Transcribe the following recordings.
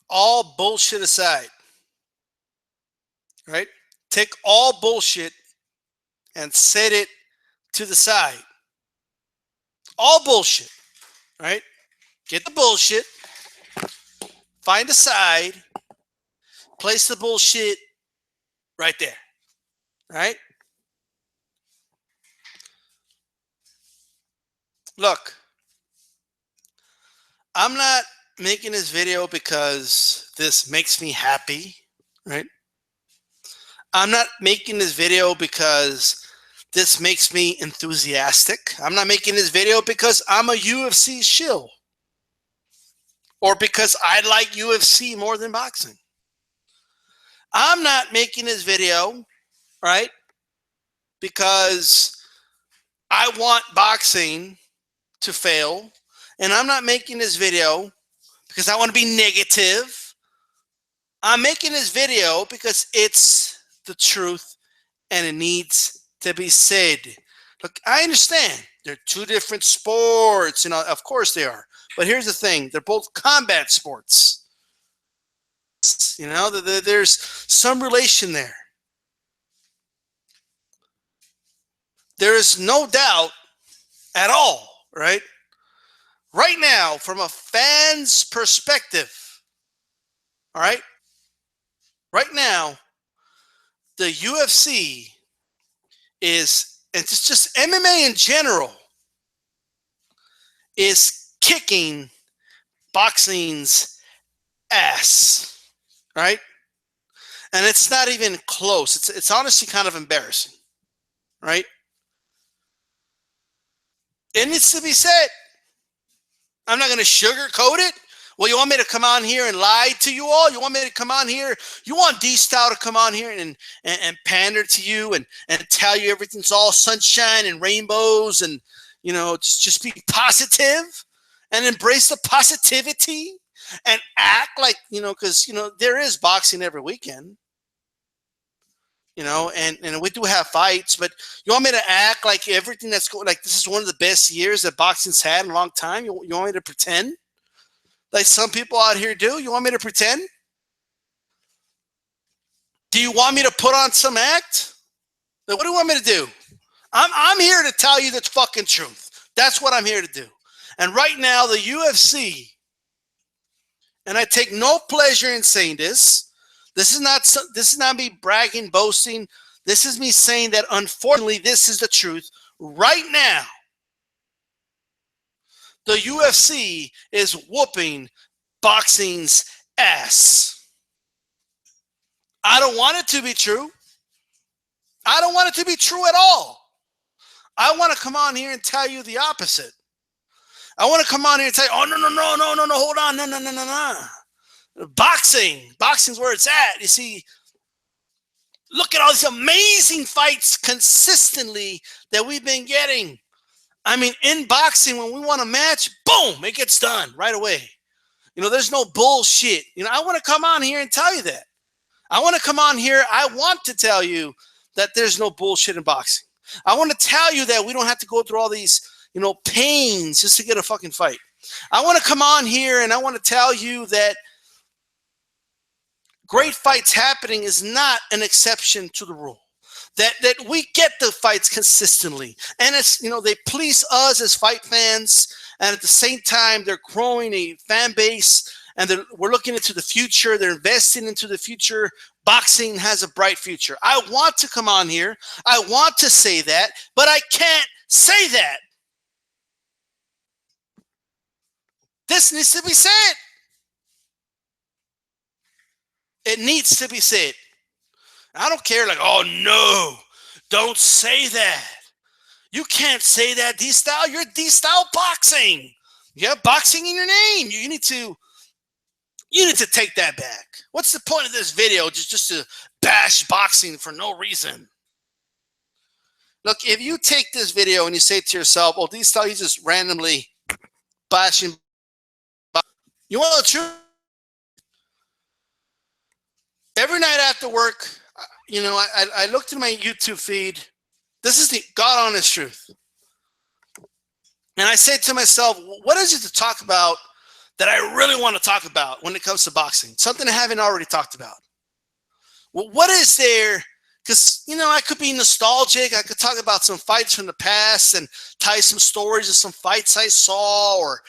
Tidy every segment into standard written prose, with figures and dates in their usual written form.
all bullshit aside, right? Take all bullshit and set it to the side. All bullshit, right? Get the bullshit, find a side, place the bullshit right there, right? Look, I'm not making this video because this makes me happy, right? I'm not making this video because this makes me enthusiastic. I'm not making this video because I'm a UFC shill or because I like UFC more than boxing. I'm not making this video, right, because I want boxing to fail. And I'm not making this video because I want to be negative. I'm making this video because it's the truth and it needs to be said. Look, I understand they're two different sports, of course they are. But here's the thing, they're both combat sports. There's some relation there. There is no doubt at all, right? Right now, from a fan's perspective, all right? Right now, the UFC is, and it's just MMA in general, is kicking boxing's ass, right? And it's not even close. It's honestly kind of embarrassing, right? It needs to be said. I'm not going to sugarcoat it. Well, you want me to come on here and lie to you all? You want me to come on here? You want D-Style to come on here and pander to you and tell you everything's all sunshine and rainbows and, just be positive and embrace the positivity and act like, because, there is boxing every weekend, and we do have fights, but you want me to act like everything that's going, like this is one of the best years that boxing's had in a long time? You want me to pretend? Like some people out here do? You want me to pretend? Do you want me to put on some act? Like, what do you want me to do? I'm here to tell you the fucking truth. That's what I'm here to do. And right now, the UFC, and I take no pleasure in saying this. This is not me bragging, boasting. This is me saying that unfortunately, this is the truth. Right now, the UFC is whooping boxing's ass. I don't want it to be true. I don't want it to be true at all. I want to come on here and tell you the opposite. I want to come on here and tell you, oh, no, hold on, no. Boxing's where it's at. You see, look at all these amazing fights consistently that we've been getting. I mean, in boxing, when we want a match, boom, it gets done right away. There's no bullshit. I want to come on here and tell you that. I want to come on here. I want to tell you that there's no bullshit in boxing. I want to tell you that we don't have to go through all these, pains just to get a fucking fight. I want to come on here and I want to tell you that great fights happening is not an exception to the rule. That we get the fights consistently. And it's, they please us as fight fans. And at the same time, they're growing a fan base and we're looking into the future. They're investing into the future. Boxing has a bright future. I want to come on here. I want to say that, but I can't say that. This needs to be said. It needs to be said. I don't care, like, oh no, don't say that. You can't say that, D-Style. You're D-Style boxing. You have boxing in your name. You need to take that back. What's the point of this video? Just to bash boxing for no reason. Look, if you take this video and you say to yourself, oh, D-Style, he's just randomly bashing. You want the truth? Every night after work, I looked at my YouTube feed. This is the God honest truth. And I said to myself, what is it to talk about that I really want to talk about when it comes to boxing. Something I haven't already talked about. Well, what is there? Because, I could be nostalgic. I could talk about some fights from the past and tie some stories of some fights I saw or,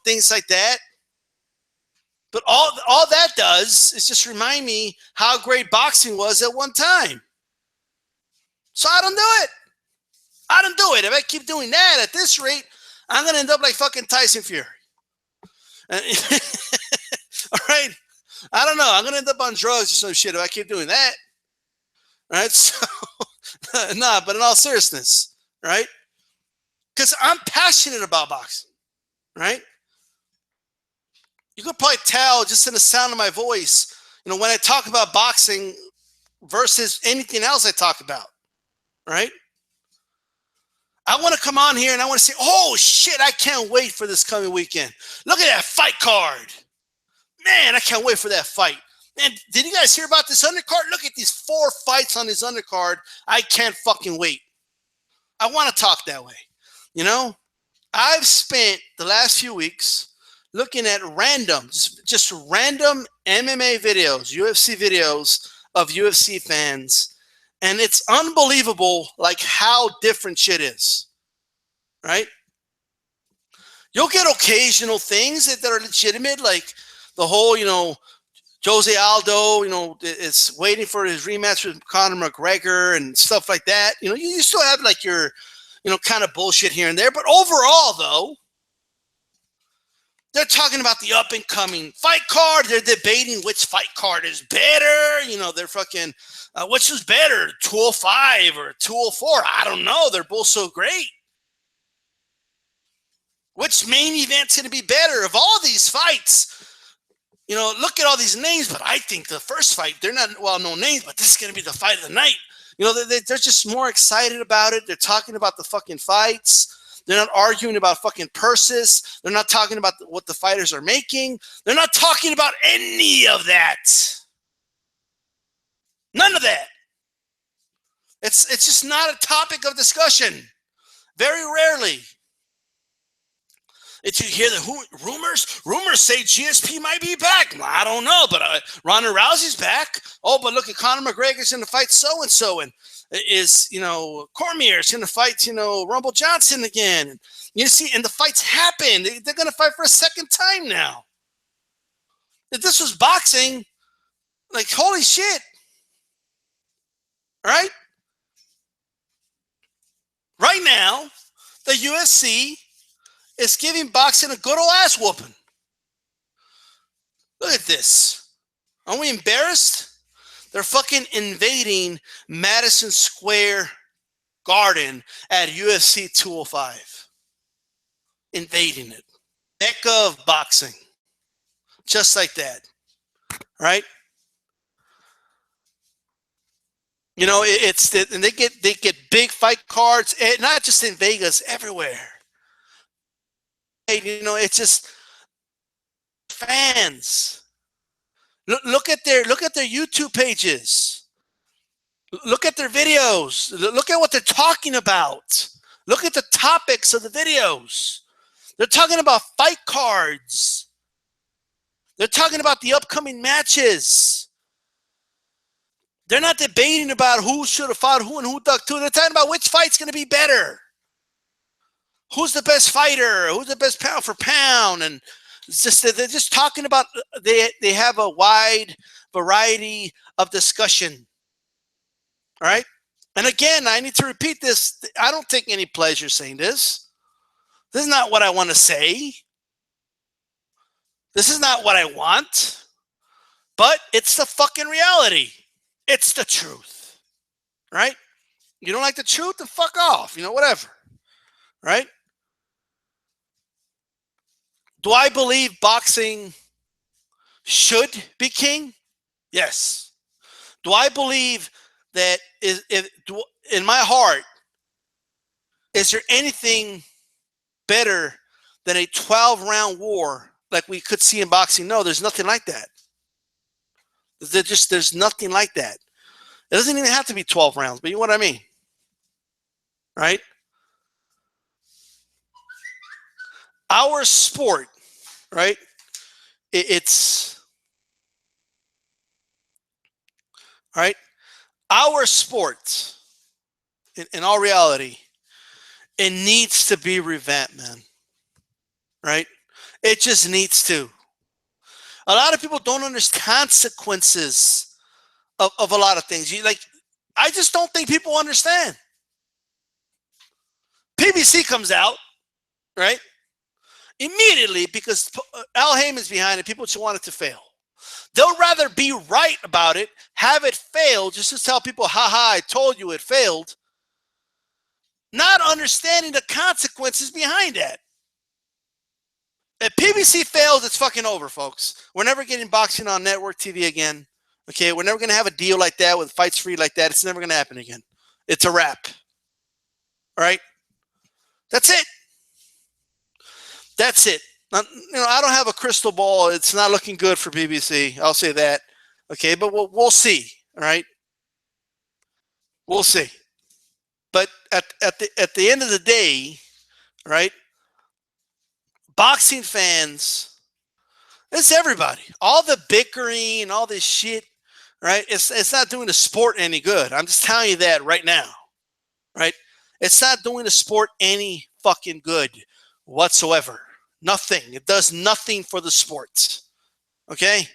things like that. But all that does is just remind me how great boxing was at one time. So I don't do it. I don't do it. If I keep doing that at this rate, I'm going to end up like fucking Tyson Fury. All right? I don't know. I'm going to end up on drugs or some shit if I keep doing that. Right? So, but in all seriousness, right? Because I'm passionate about boxing, right? You could probably tell just in the sound of my voice, when I talk about boxing versus anything else I talk about, right? I want to come on here and I want to say, oh shit, I can't wait for this coming weekend. Look at that fight card. Man, I can't wait for that fight. Man, did you guys hear about this undercard? Look at these 4 fights on this undercard. I can't fucking wait. I want to talk that way. I've spent the last few weeks looking at just random MMA videos, UFC videos of UFC fans. And it's unbelievable, like, how different shit is, right? You'll get occasional things that are legitimate, like the whole, Jose Aldo, is waiting for his rematch with Conor McGregor and stuff like that. You still have, like, your, kind of bullshit here and there. But overall, though, they're talking about the up-and-coming fight card. They're debating which fight card is better. They're fucking, which is better, 205 or 204? I don't know. They're both so great. Which main event's going to be better? Of all these fights, look at all these names, but I think the first fight, they're not well-known names, but this is going to be the fight of the night. They're just more excited about it. They're talking about the fucking fights. They're not arguing about fucking purses. They're not talking about what the fighters are making. They're not talking about any of that. None of that. It's just not a topic of discussion. Very rarely. Did you hear the rumors say GSP might be back? I don't know, but Ronda Rousey's back. Oh, but look at Conor McGregor's going to fight so-and-so, and is, Cormier's going to fight, Rumble Johnson again. And you see, and the fights happen. They're going to fight for a second time now. If this was boxing, like, holy shit. Right? Right now, the UFC is giving boxing a good old ass whooping. Look at this. Aren't we embarrassed? They're fucking invading Madison Square Garden at UFC 205. Invading it. Mecca of boxing. Just like that. Right? And they get big fight cards, not just in Vegas, everywhere. It's just fans. Look at their YouTube pages. Look at their videos. Look at what they're talking about. Look at the topics of the videos. They're talking about fight cards. They're talking about the upcoming matches. They're not debating about who should have fought who and who ducked who. They're talking about which fight's going to be better. Who's the best fighter? Who's the best pound for pound? And it's just they're just talking about they have a wide variety of discussion. All right? And again, I need to repeat this. I don't take any pleasure saying this. This is not what I want to say. This is not what I want. But it's the fucking reality. It's the truth. Right? You don't like the truth? Then fuck off. Whatever. Right? Do I believe boxing should be king? Yes. Do I believe that in my heart, is there anything better than a 12-round war like we could see in boxing? No, there's nothing like that. There's nothing like that. It doesn't even have to be 12 rounds, but you know what I mean? Right? Our sport, right? it's all right. Our sport, in all reality, it needs to be revamped, man. Right? It just needs to. A lot of people don't understand consequences of a lot of things. I just don't think people understand. PBC comes out, right? Immediately because Al Heyman's behind it, people just want it to fail. They'll rather be right about it, have it fail, just to tell people, haha, I told you it failed, not understanding the consequences behind that. If PBC fails, it's fucking over, folks. We're never getting boxing on network TV again. Okay, we're never going to have a deal like that with fights free like that. It's never going to happen again. It's a wrap. All right? That's it. That's it. I don't have a crystal ball. It's not looking good for PBC. I'll say that. Okay, but we'll see. All right? We'll see. But at the end of the day, right? Boxing fans, it's everybody. All the bickering and all this shit, right? It's not doing the sport any good. I'm just telling you that right now, right? It's not doing the sport any fucking good whatsoever. Nothing. It does nothing for the sports. Okay?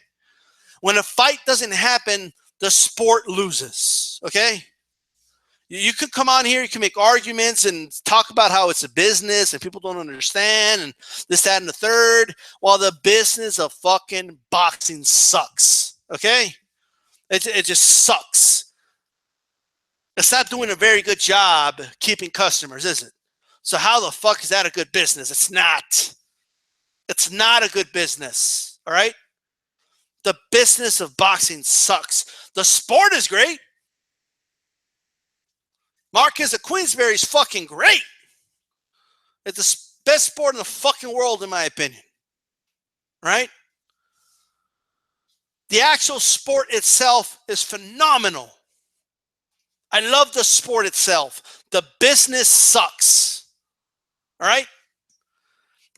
When a fight doesn't happen, the sport loses. Okay? You could come on here, you can make arguments and talk about how it's a business and people don't understand and this, that, and the third, while the business of fucking boxing sucks. Okay? It just sucks. It's not doing a very good job keeping customers, is it? So how the fuck is that a good business? It's not. It's not a good business. All right? The business of boxing sucks. The sport is great. Marquez of Queensberry is fucking great. It's the best sport in the fucking world, in my opinion. Right? The actual sport itself is phenomenal. I love the sport itself. The business sucks. All right?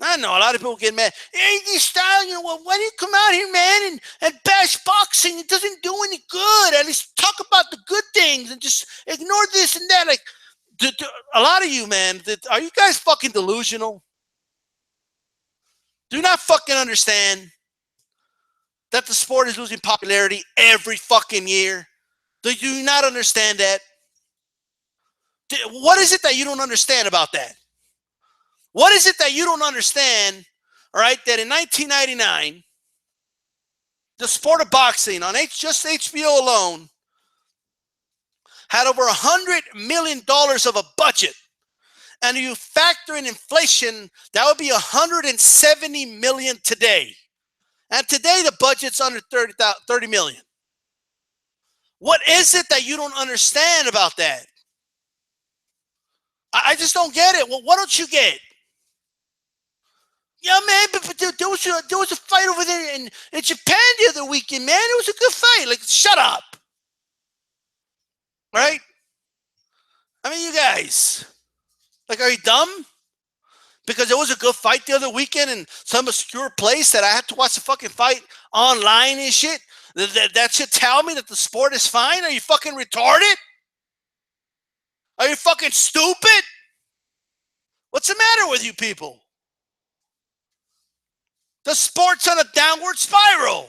I know a lot of people get mad. Hey, this style, why do you come out here, man, and bash boxing? It doesn't do any good. At least talk about the good things and just ignore this and that. Like, a lot of you, man, are you guys fucking delusional? Do you not fucking understand that the sport is losing popularity every fucking year? Do you not understand that? What is it that you don't understand about that? What is it that you don't understand, all right, that in 1999, the sport of boxing on just HBO alone had over $100 million of a budget. And you factor in inflation, that would be $170 million today. And today the budget's under $30 million. What is it that you don't understand about that? I just don't get it. Well, what don't you get? Yeah, man, but there was a fight over there in Japan the other weekend, man. It was a good fight. Like, shut up. Right? I mean, you guys, like, are you dumb? Because it was a good fight the other weekend in some obscure place that I had to watch the fucking fight online and shit? That should tell me that the sport is fine? Are you fucking retarded? Are you fucking stupid? What's the matter with you people? The sport's on a downward spiral.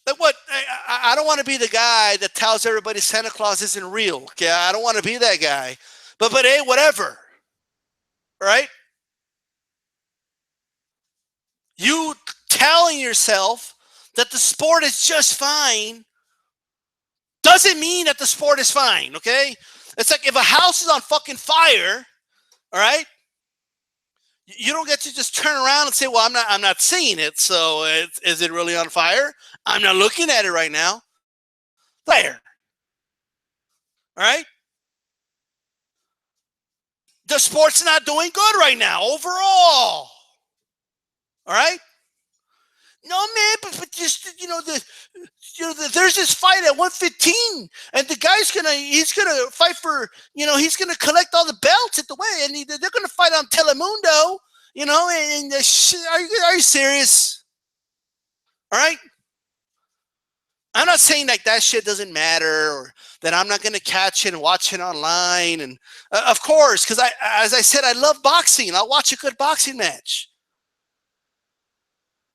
Like what? I don't want to be the guy that tells everybody Santa Claus isn't real. Okay, I don't want to be that guy. But hey, whatever. Right? You telling yourself that the sport is just fine doesn't mean that the sport is fine. Okay? It's like if a house is on fucking fire, all right? You don't get to just turn around and say, well, I'm not seeing it, so is it really on fire? I'm not looking at it right now. There. All right? The sport's not doing good right now overall. All right? No, man, but just, there's this fight at 115, and the guy's he's gonna fight for, he's gonna collect all the belts at the way, and they're gonna fight on Telemundo. You know, and the shit, are you serious? All right. I'm not saying like that shit doesn't matter or that I'm not going to catch it and watch it online. And of course, because as I said, I love boxing. I'll watch a good boxing match.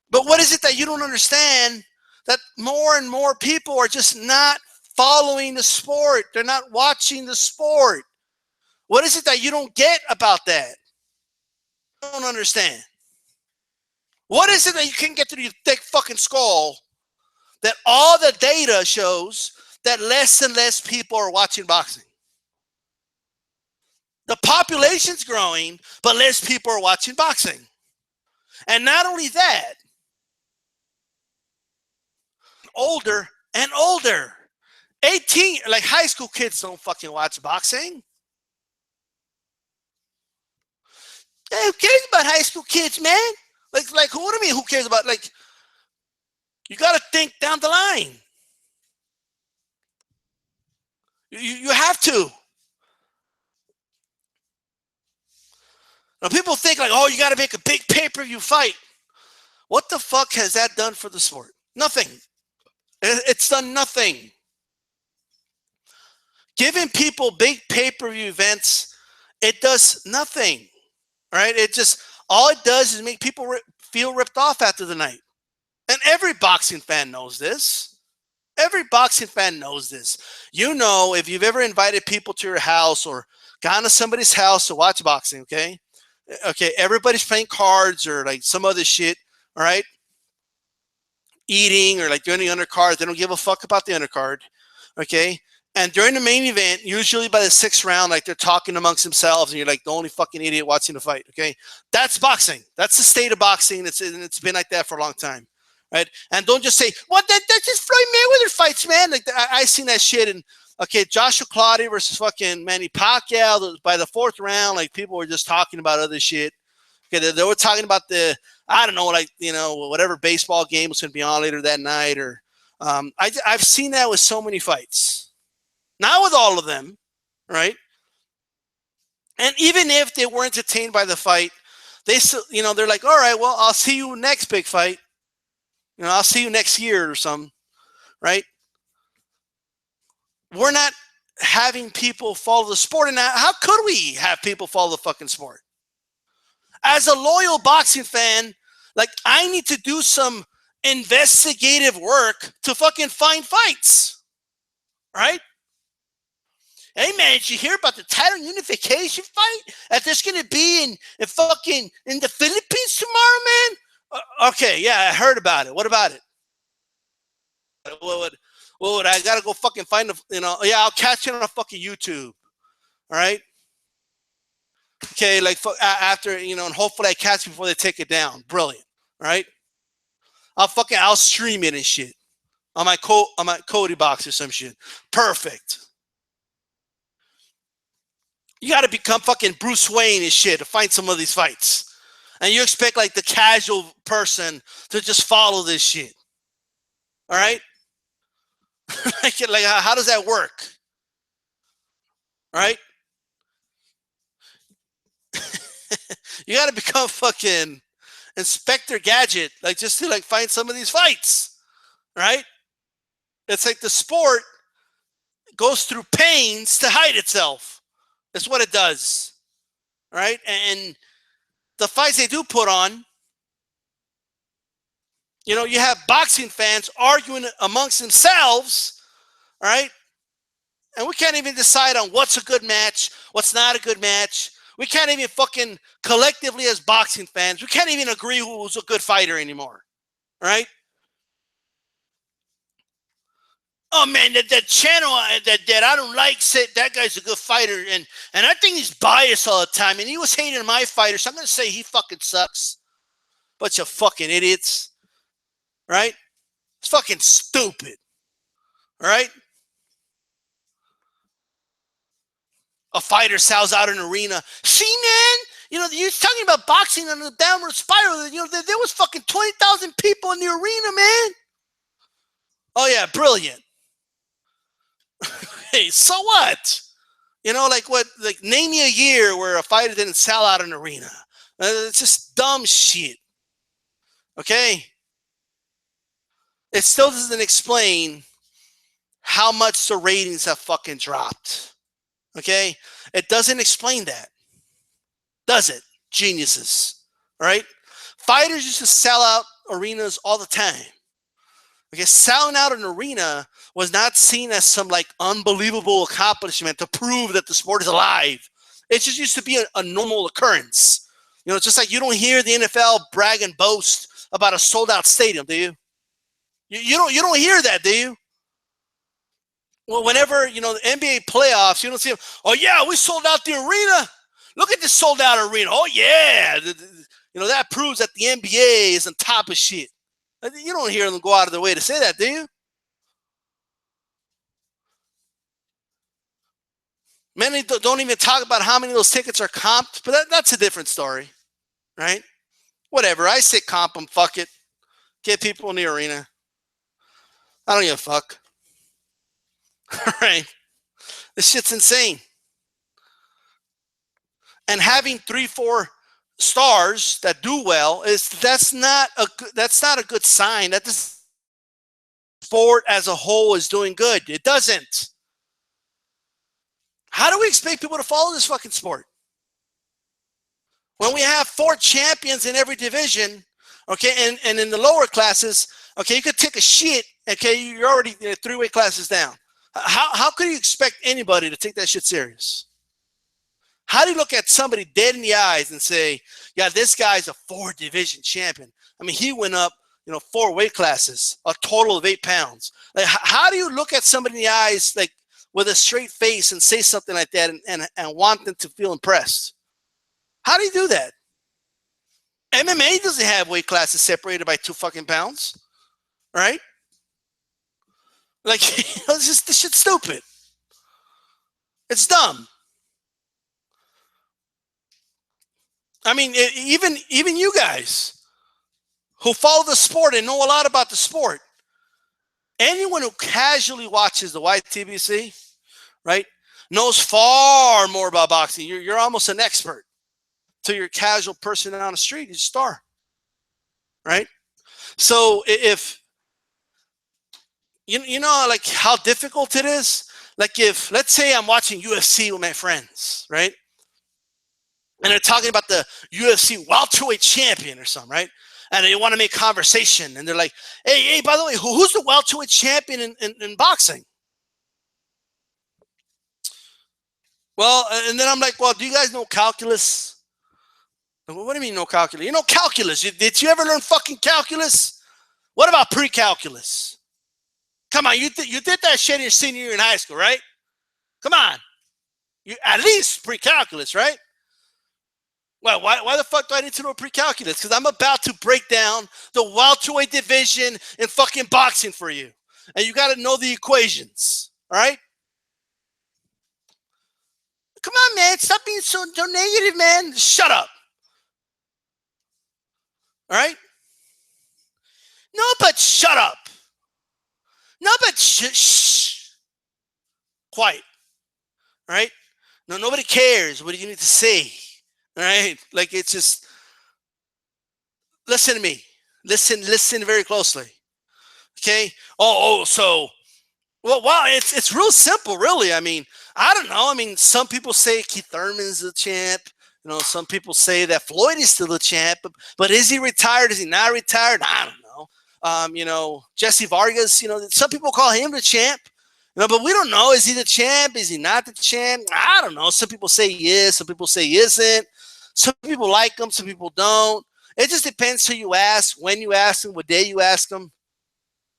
But what is it that you don't understand? That more and more people are just not following the sport. They're not watching the sport. What is it that you don't get about that? I don't understand. What is it that you can get through your thick fucking skull that all the data shows that less and less people are watching boxing? The population's growing, but less people are watching boxing. And not only that, older and older. 18, like high school kids don't fucking watch boxing. Hey, who cares about high school kids, man? Like, what do you mean? Who cares about? Like, you got to think down the line. You have to. Now, people think like, oh, you got to make a big pay-per-view fight. What the fuck has that done for the sport? Nothing. It's done nothing. Giving people big pay-per-view events, it does nothing. Right? It just, all it does is make people feel ripped off after the night. And every boxing fan knows this. Every boxing fan knows this. You know, if you've ever invited people to your house or gone to somebody's house to watch boxing, okay? Okay, everybody's playing cards or like some other shit, all right? Eating or like doing the undercard. They don't give a fuck about the undercard, okay? And during the main event, usually by the 6th round, like they're talking amongst themselves and you're like the only fucking idiot watching the fight, okay? That's boxing. That's the state of boxing. It's been like that for a long time. Right, and don't just say, "Well, that's just Floyd Mayweather fights, man." Like I seen that shit, and okay, Joshua Clottey versus fucking Manny Pacquiao. By the 4th round, like people were just talking about other shit. Okay, they were talking about I don't know, like whatever baseball game was going to be on later that night, or I've seen that with so many fights, not with all of them, right? And even if they were entertained by the fight, they still, they're like, all right, well, I'll see you next big fight. I'll see you next year or something, right? We're not having people follow the sport. And how could we have people follow the fucking sport? As a loyal boxing fan, like I need to do some investigative work to fucking find fights, right? Hey man, did you hear about the title unification fight that there's going to be in the Philippines tomorrow, man? Okay, yeah, I heard about it. What about it? What I gotta go fucking find yeah, I'll catch it on a fucking YouTube. All right. Okay, like after and hopefully I catch it before they take it down. Brilliant. All right. I'll stream it and shit on my Cody box or some shit. Perfect. You got to become fucking Bruce Wayne and shit to find some of these fights. And you expect like the casual person to just follow this shit. All right? like how does that work? All right? You got to become fucking Inspector Gadget, like just to like find some of these fights. Right? It's like the sport goes through pains to hide itself. That's what it does. Right? And the fights they do put on, you have boxing fans arguing amongst themselves, all right? And we can't even decide on what's a good match, what's not a good match. We can't even fucking collectively as boxing fans, we can't even agree who's a good fighter anymore, all right? Oh man, that channel that I don't like said that guy's a good fighter, and I think he's biased all the time, and he was hating my fighter, so I'm gonna say he fucking sucks. Bunch of fucking idiots, right? It's fucking stupid, all right? A fighter sells out an arena. See, man, you're talking about boxing on the downward spiral. There was fucking 20,000 people in the arena, man. Oh yeah, brilliant. Hey, so what? Like name me a year where a fighter didn't sell out an arena. It's just dumb shit. Okay? It still doesn't explain how much the ratings have fucking dropped. Okay? It doesn't explain that. Does it? Geniuses. All right? Fighters used to sell out arenas all the time. Okay, selling out an arena was not seen as some like unbelievable accomplishment to prove that the sport is alive. It just used to be a normal occurrence. You know, it's just like you don't hear the NFL brag and boast about a sold out stadium, do you? You don't hear that, do you? Well, whenever, you know, the NBA playoffs, you don't see them, oh yeah, we sold out the arena. Look at this sold out arena. Oh yeah. You know, that proves that the NBA is on top of shit. You don't hear them go out of their way to say that, do you? Many don't even talk about how many of those tickets are comped, but that's a different story, right? Whatever. I say comp them. Fuck it. Get people in the arena. I don't give a fuck. All right. This shit's insane. And having 3-4 stars that do well that's not a good sign that the sport as a whole is doing good. It doesn't. How do we expect people to follow this fucking sport when we have 4 champions in every division? Okay, and in the lower classes, okay, you could take a shit. Okay, you're already 3 weight classes down. How could you expect anybody to take that shit serious? How do you look at somebody dead in the eyes and say, yeah, this guy's a 4 division champion? I mean, he went up, 4 weight classes, a total of 8 pounds. Like, how do you look at somebody in the eyes, like, with a straight face and say something like that and want them to feel impressed? How do you do that? MMA doesn't have weight classes separated by 2 fucking pounds, right? Like, this shit's stupid. It's dumb. I mean, even you guys who follow the sport and know a lot about the sport, anyone who casually watches the YTBC, right, knows far more about boxing. You're almost an expert. To your casual person on the street, he's a star, right? So if you know like how difficult it is, like if let's say I'm watching UFC with my friends, right, and they're talking about the UFC welterweight champion or something, right, and they want to make conversation, and they're like, hey, by the way, who's the welterweight champion in boxing? Well, and then I'm like, well, do you guys know calculus? What do you mean no calculus? You know calculus. Did you ever learn fucking calculus? What about pre-calculus? Come on, you did that shit in your senior year in high school, right? Come on. You at least pre-calculus, right? Well, why the fuck do I need to know pre-calculus? Because I'm about to break down the welterweight division in fucking boxing for you. And you got to know the equations, all right? Come on, man. Stop being so negative, man. Shut up. All right? No, but shut up. No, but shh. Quiet. All right? No, nobody cares what you need to say. All right? Like, it's just, listen to me. Listen very closely. Okay? So, well, wow, it's real simple, really. I mean, I don't know. I mean, some people say Keith Thurman's the champ. Some people say that Floyd is still the champ, but is he retired? Is he not retired? I don't know. Jesse Vargas, some people call him the champ, but we don't know. Is he the champ? Is he not the champ? I don't know. Some people say he is. Some people say he isn't. Some people like him. Some people don't. It just depends who you ask, when you ask him, what day you ask him.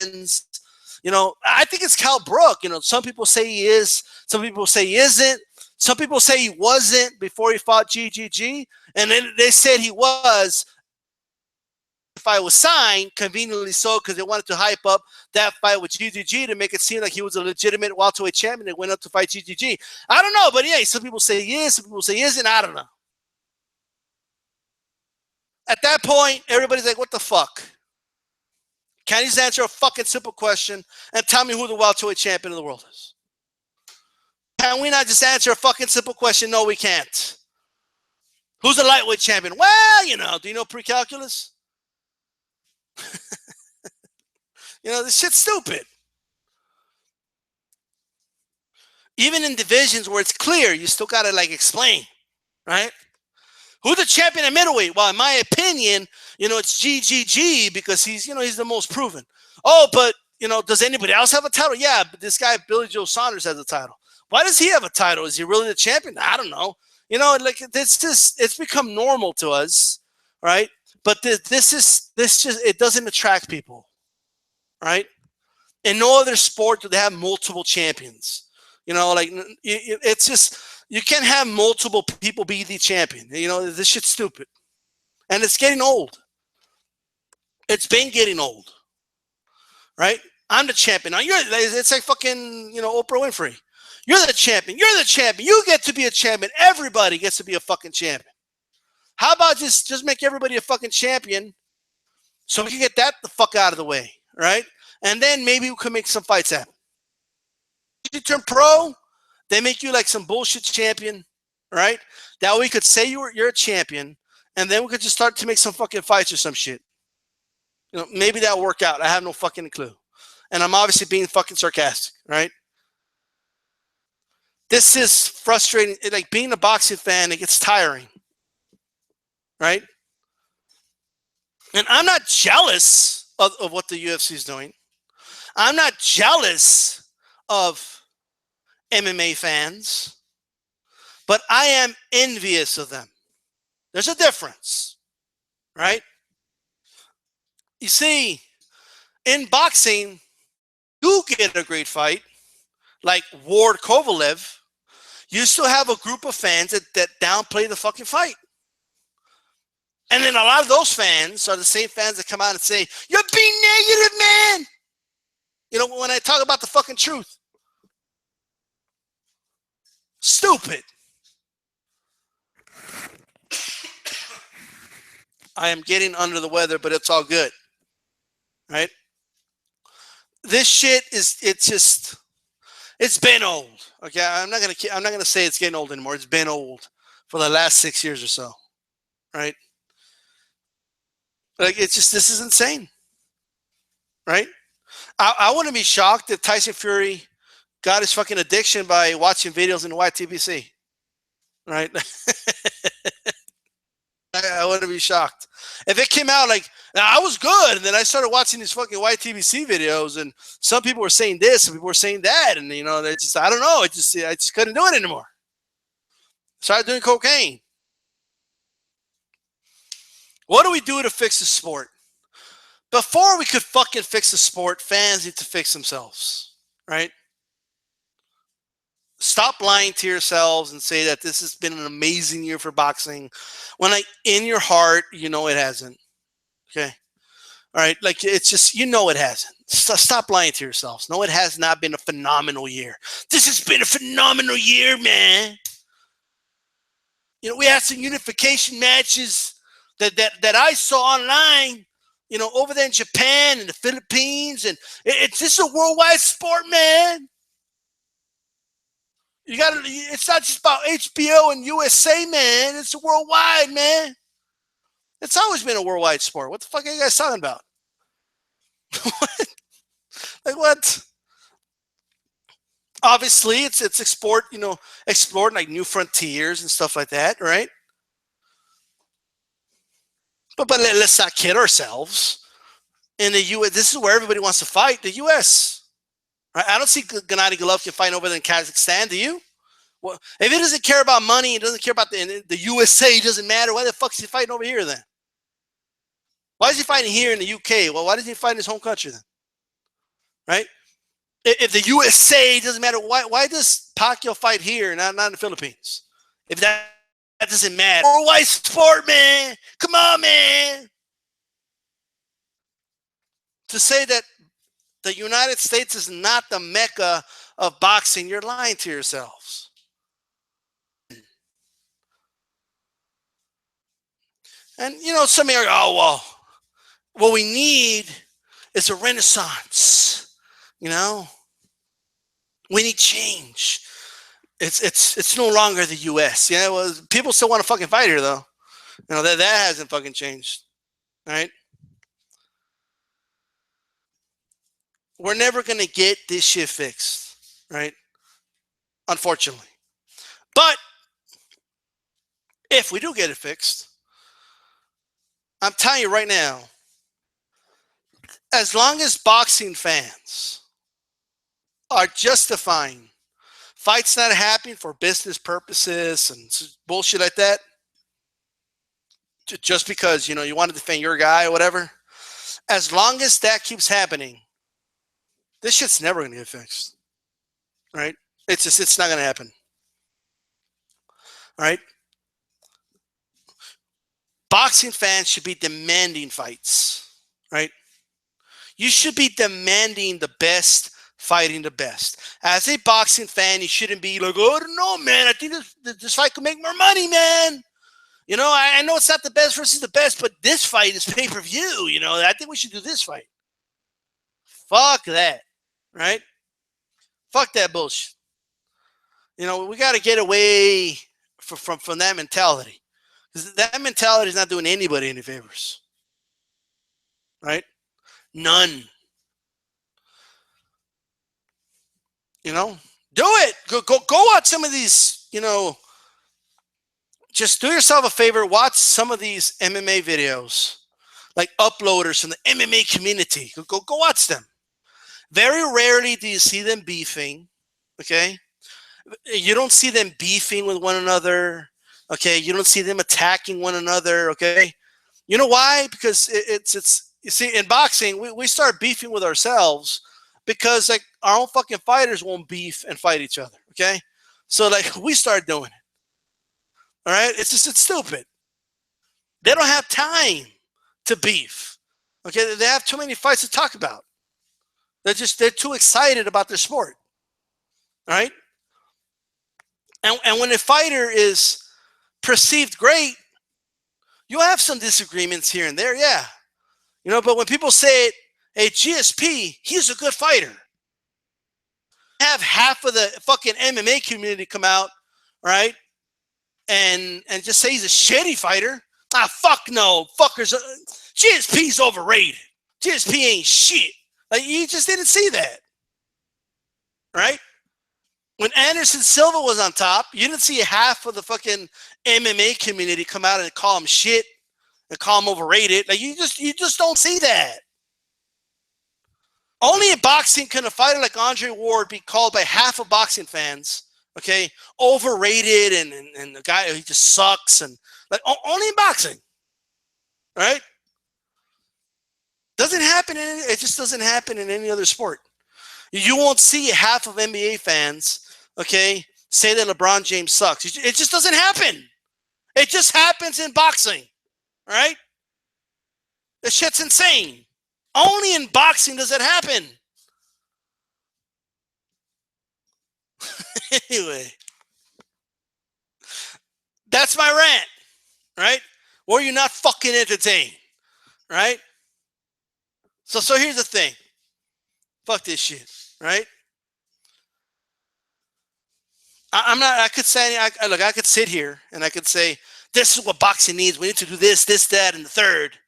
I think it's Cal Brook. Some people say he is. Some people say he isn't. Some people say he wasn't before he fought GGG. And then they said he was. The fight was signed, conveniently so, because they wanted to hype up that fight with GGG to make it seem like he was a legitimate welterweight champion that went up to fight GGG. I don't know, but yeah, some people say he is, some people say he isn't. I don't know. At that point, everybody's like, what the fuck? Can you just answer a fucking simple question and tell me who the welterweight champion of the world is? Can we not just answer a fucking simple question? No, we can't. Who's the lightweight champion? Well, do you know pre-calculus? This shit's stupid. Even in divisions where it's clear, you still got to explain, right? Who's the champion at middleweight? Well, in my opinion, it's GGG because he's the most proven. Oh, but, does anybody else have a title? Yeah, but this guy, Billy Joe Saunders, has a title. Why does he have a title? Is he really the champion? I don't know. It's become normal to us, right? But it doesn't attract people, right? In no other sport do they have multiple champions. It's just, you can't have multiple people be the champion. This shit's stupid. And it's getting old. It's been getting old, right? I'm the champion. Now it's like fucking, Oprah Winfrey. You're the champion. You're the champion. You get to be a champion. Everybody gets to be a fucking champion. How about just make everybody a fucking champion so we can get that the fuck out of the way, right? And then maybe we can make some fights happen. You turn pro, they make you like some bullshit champion, right? That way we could say you're a champion, and then we could just start to make some fucking fights or some shit. Maybe that'll work out. I have no fucking clue. And I'm obviously being fucking sarcastic, right? This is frustrating. Like being a boxing fan, it gets tiring, right? And I'm not jealous of what the UFC is doing. I'm not jealous of MMA fans, but I am envious of them. There's a difference, right? You see, in boxing, you get a great fight, like Ward Kovalev. You still have a group of fans that downplay the fucking fight. And then a lot of those fans are the same fans that come out and say, "You're being negative, man." When I talk about the fucking truth. Stupid. I am getting under the weather, but it's all good. Right? This shit it's been old. Okay, I'm not gonna say it's getting old anymore. It's been old for the last 6 years or so. Right? This is insane. Right? I wouldn't be shocked if Tyson Fury got his fucking addiction by watching videos in the YTBC. Right? I wouldn't be shocked. If it came out I was good, and then I started watching these fucking YTBC videos, and some people were saying this, some people were saying that, and they just, I don't know, I just couldn't do it anymore. Started doing cocaine. What do we do to fix the sport? Before we could fucking fix the sport, fans need to fix themselves, right? Stop lying to yourselves and say that this has been an amazing year for boxing when in your heart, it hasn't. Okay. All right. It's just, it hasn't. Stop lying to yourselves. No, it has not been a phenomenal year. This has been a phenomenal year, man. We had some unification matches that I saw online, over there in Japan and the Philippines. And it's just a worldwide sport, man. It's not just about HBO and USA, man. It's worldwide, man. It's always been a worldwide sport. What the fuck are you guys talking about? What? What? Obviously, it's exploring new frontiers and stuff like that, right? But let's not kid ourselves. In the U.S., this is where everybody wants to fight. The U.S. Right? I don't see Gennady Golovkin fighting over there in Kazakhstan. Do you? Well, if he doesn't care about money, he doesn't care about the USA, it doesn't matter. Why the fuck is he fighting over here then? Why is he fighting here in the UK? Well, why doesn't he fight in his home country then? Right? If the USA doesn't matter, why does Pacquiao fight here, not in the Philippines? If that doesn't matter. Worldwide sport, man. Come on, man. To say that the United States is not the mecca of boxing, you're lying to yourselves. And, some are, what we need is a renaissance. We need change. It's no longer the U.S. Well, people still want to fucking fight here, though. That hasn't fucking changed, right? We're never gonna get this shit fixed, right? Unfortunately. But if we do get it fixed, I'm telling you right now, as long as boxing fans are justifying fights not happening for business purposes and bullshit like that, just because you want to defend your guy or whatever, as long as that keeps happening, this shit's never gonna get fixed, right? It's not gonna happen, right? Boxing fans should be demanding fights, right? You should be demanding the best fighting the best. As a boxing fan, you shouldn't be like, oh, no, man, I think this fight could make more money, man. I know it's not the best versus the best, but this fight is pay-per-view. I think we should do this fight. Fuck that, right? Fuck that bullshit. We got to get away from that mentality. Because that mentality is not doing anybody any favors, right? None. Do it. Go watch some of these. Just do yourself a favor. Watch some of these MMA videos, like uploaders from the MMA community. Go watch them. Very rarely do you see them beefing. Okay, you don't see them beefing with one another. Okay, you don't see them attacking one another. Okay, you know why? Because it's you see, in boxing we start beefing with ourselves because like our own fucking fighters won't beef and fight each other. Okay, so like we start doing it. All right, it's stupid. They don't have time to beef. Okay, they have too many fights to talk about. They're too excited about their sport. All right, and when a fighter is perceived great, you'll have some disagreements here and there, yeah. But when people say it, hey, GSP, he's a good fighter. Have half of the fucking MMA community come out, right, and just say he's a shitty fighter. Fuck no, fuckers. GSP's overrated. GSP ain't shit. Like you just didn't see that, right? When Anderson Silva was on top, you didn't see half of the fucking MMA community come out and call him shit and call him overrated. Like you just don't see that. Only in boxing can a fighter like Andre Ward be called by half of boxing fans, okay, overrated and the guy he just sucks and like only in boxing, right? Doesn't happen it just doesn't happen in any other sport. You won't see half of NBA fans, okay, say that LeBron James sucks. It just doesn't happen. It just happens in boxing, right? This shit's insane. Only in boxing does it happen. Anyway, that's my rant, right? Or you're not fucking entertained, right? So here's the thing. Fuck this shit, right? I'm not. I could say, look, I could sit here and I could say, this is what boxing needs. We need to do this, that, and the third,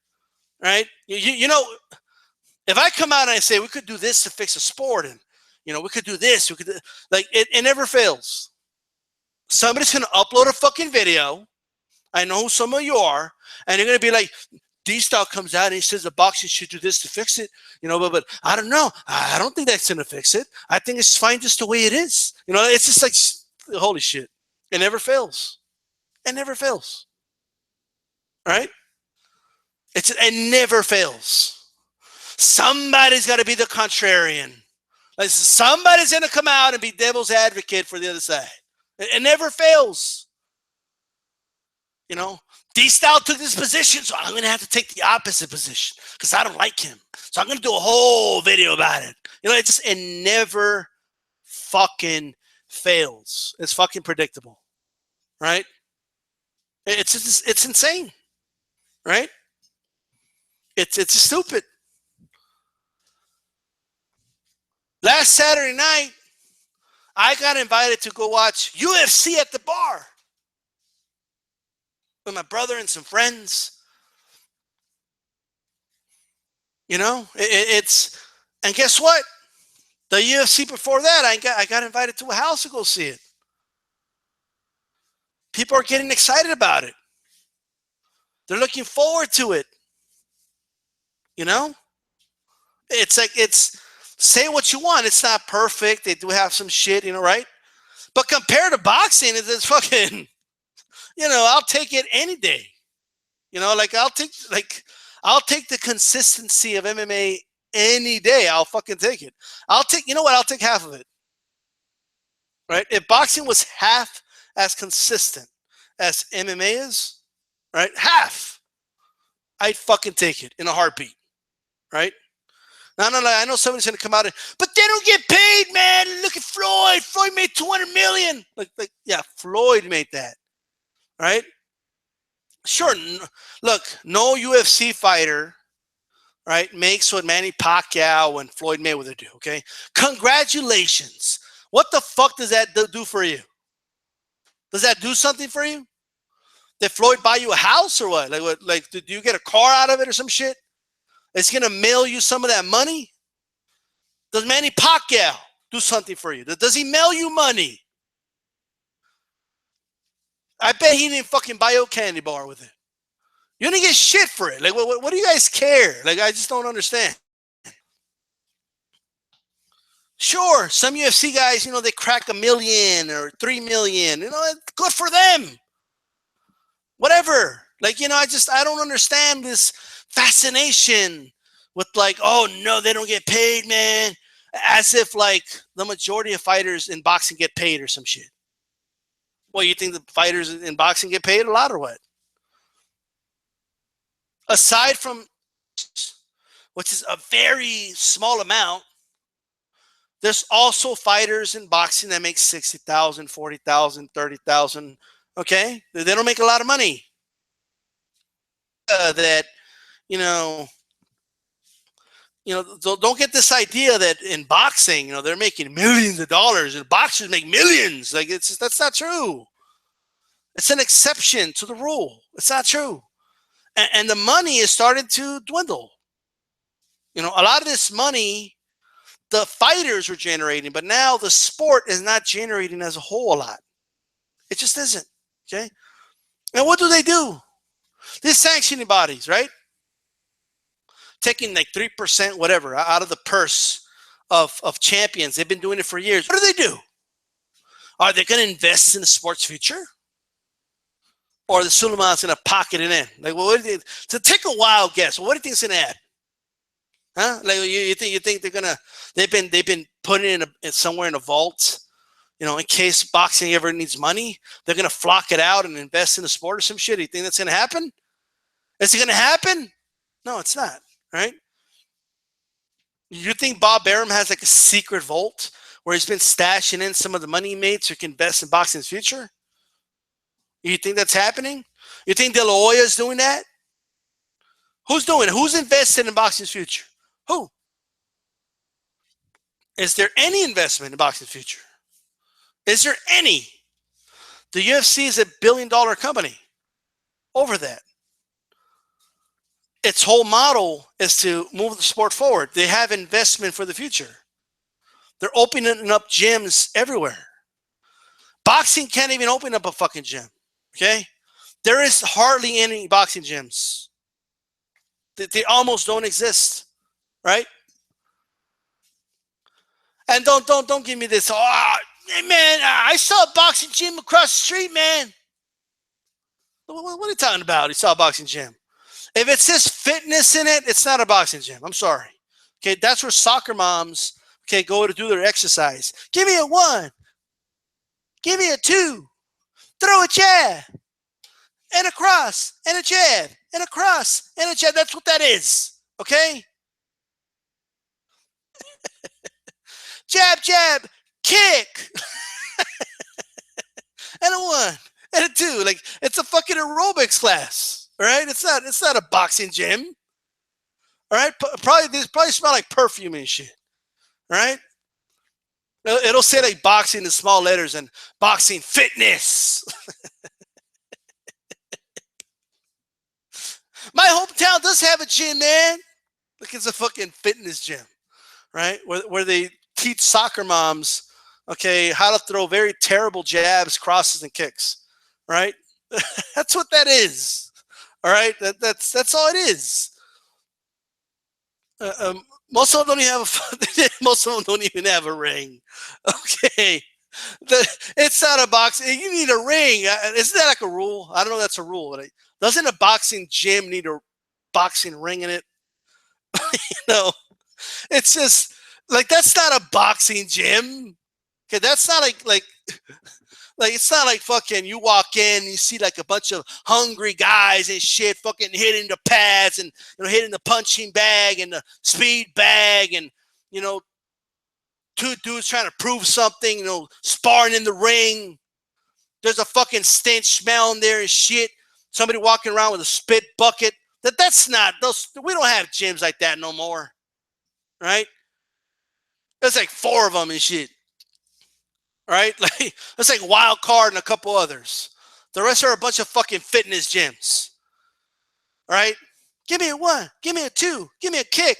right? If I come out and I say we could do this to fix a sport, and we could do this, we could like it never fails. Somebody's gonna upload a fucking video. I know who some of you are, and you're gonna be like, D-Style comes out and he says the boxing should do this to fix it, but I don't know. I don't think that's gonna fix it. I think it's fine just the way it is. It's just like holy shit. It never fails. It never fails. Right? It never fails. Somebody's got to be the contrarian. Like somebody's going to come out and be devil's advocate for the other side. It never fails. D-Style took this position, so I'm going to have to take the opposite position because I don't like him. So I'm going to do a whole video about it. It never fucking fails. It's fucking predictable, right? It's insane, right? It's stupid. Last Saturday night, I got invited to go watch UFC at the bar. with my brother and some friends. You know, it's, and guess what? The UFC before that, I got invited to a house to go see it. People are getting excited about it. They're looking forward to it. You know, it's like, it's, say what you want. It's not perfect. They do have some shit, you know, right? But compared to boxing, it's fucking, you know, I'll take it any day. You know, like I'll take the consistency of MMA any day. I'll fucking take it. I'll take, you know what? I'll take half of it. Right? If boxing was half as consistent as MMA is, right? Half, I'd fucking take it in a heartbeat. Right? No, I know somebody's gonna come out and, but they don't get paid, man. Look at Floyd. Floyd made 200 million. Like, yeah, Floyd made that. Right? Sure. Look, no UFC fighter, right, makes what Manny Pacquiao and Floyd Mayweather do. Okay, congratulations. What the fuck does that do for you? Does that do something for you? Did Floyd buy you a house or what? Like, what? Like, did you get a car out of it or some shit? It's gonna mail you some of that money. Does Manny Pacquiao do something for you? Does he mail you money? I bet he didn't fucking buy you a candy bar with it. You didn't get shit for it. Like, what do you guys care? Like, I just don't understand. Sure, some UFC guys, you know, they crack 1 million or 3 million. You know, good for them. Whatever. Like, you know, I don't understand this fascination with, like, oh no, they don't get paid, man. As if like the majority of fighters in boxing get paid or some shit. Well, you think the fighters in boxing get paid a lot or what? Aside from, which is a very small amount, there's also fighters in boxing that make 60,000, 40,000, 30,000. Okay, they don't make a lot of money. That, you know, don't get this idea that in boxing, you know, they're making millions of dollars and boxers make millions. Like, that's not true. It's an exception to the rule. It's not true. And the money is starting to dwindle. You know, a lot of this money the fighters were generating, but now the sport is not generating as a whole a lot. It just isn't. Okay. And what do? These sanctioning bodies, right? Taking like 3%, whatever, out of the purse of champions. They've been doing it for years. What do? Are they going to invest in the sport's future? Or the Suleiman's going to pocket it in? Like, well, what do you, to take a wild guess, what do you think it's going to add? Huh? Like, you think they're gonna? They've been putting it in somewhere in a vault, you know, in case boxing ever needs money. They're gonna flock it out and invest in the sport or some shit. You think that's gonna happen? Is it gonna happen? No, it's not. Right? You think Bob Arum has like a secret vault where he's been stashing in some of the money he made so he can invest in boxing's future? You think that's happening? You think De La Hoya is doing that? Who's doing it? Who's invested in boxing's future? Who? Is there any investment in boxing's future? Is there any? The UFC is $1 billion company over that. Its whole model is to move the sport forward. They have investment for the future. They're opening up gyms everywhere. Boxing can't even open up a fucking gym. Okay? There is hardly any boxing gyms. They almost don't exist. Right? And don't give me this. Oh, hey man, I saw a boxing gym across the street, man. What are you talking about? You saw a boxing gym. If it says fitness in it, it's not a boxing gym. I'm sorry. Okay, that's where soccer moms, okay, go to do their exercise. Give me a 1. Give me a 2. Throw a jab. And a cross. And a jab. And a cross. And a jab. That's what that is. Okay? Jab, jab, kick. And a 1. And a 2. Like, it's a fucking aerobics class. All right? It's not a boxing gym. All right? They probably smell like perfume and shit. All right? It'll say like boxing in small letters and boxing fitness. does have a gym, man. Like it's a fucking fitness gym, right? Where they teach soccer moms, okay, how to throw very terrible jabs, crosses, and kicks, right? That's what that is. All right, that's all it is. Most of them don't even have most of them don't even have a ring. Okay, it's not a boxing. You need a ring. Isn't that like a rule? I don't know if that's a rule. But doesn't a boxing gym need a boxing ring in it? No, it's just like that's not a boxing gym. Okay, that's not like it's not like fucking you walk in and you see like a bunch of hungry guys and shit fucking hitting the pads and hitting the punching bag and the speed bag and you know two dudes trying to prove something, sparring in the ring. There's a fucking stench smell in there and shit. Somebody walking around with a spit bucket. That's not those. We don't have gyms like that no more, right? There's like 4 of them and shit. Right? Like that's like Wild Card and a couple others. The rest are a bunch of fucking fitness gyms. All right? Give me a 1, give me a 2, give me a kick.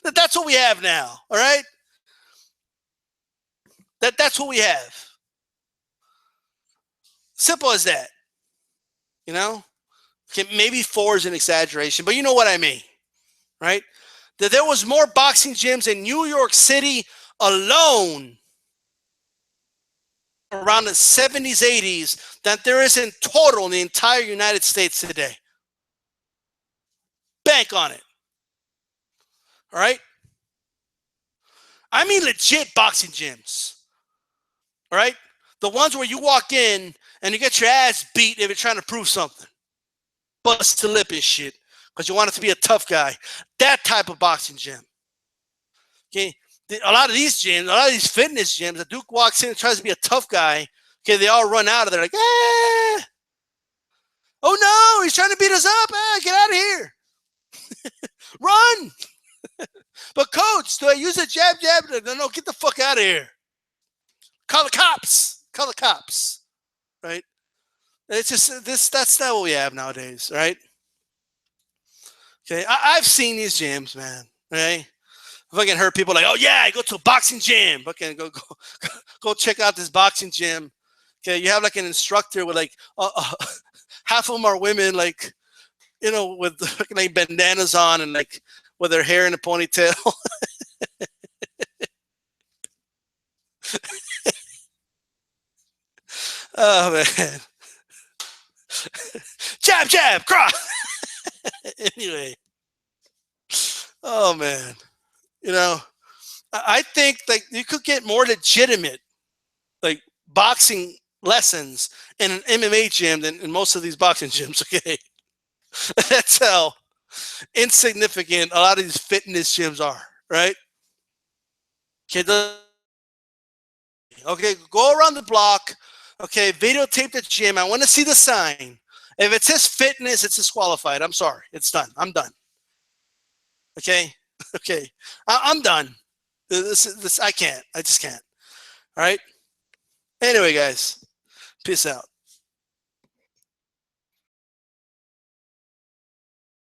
That's what we have now. All right? That's what we have. Simple as that. Okay, maybe 4 is an exaggeration, but you know what I mean, right? That there was more boxing gyms in New York City alone around the 70s, 80s than there is in total in the entire United States today. Bank on it. All right? I mean legit boxing gyms. All right? The ones where you walk in and you get your ass beat if you're trying to prove something. Bust the lip and shit because you want it to be a tough guy. That type of boxing gym. Okay? A lot of these gyms, a lot of these fitness gyms, a Duke walks in and tries to be a tough guy. Okay, they all run out of there like, oh no, he's trying to beat us up. Get out of here. Run. But coach, do I use a jab? No, get the fuck out of here. Call the cops. Call the cops. Right? It's just that's not what we have nowadays, right? Okay, I've seen these gyms, man. Right? Fucking heard people like, oh yeah, I go to a boxing gym. Fucking go check out this boxing gym. Okay, you have like an instructor with like half of them are women, like with fucking like bandanas on and like with their hair in a ponytail. Oh man, jab, cross. Anyway, oh man. I think like you could get more legitimate like boxing lessons in an MMA gym than in most of these boxing gyms. Okay, that's how insignificant a lot of these fitness gyms are. Right? Okay, go around the block. Okay, videotape the gym. I want to see the sign. If it says fitness, it's disqualified. I'm sorry, it's done. I'm done. Okay. Okay, I'm done. This I can't. I just can't. All right. Anyway, guys, peace out.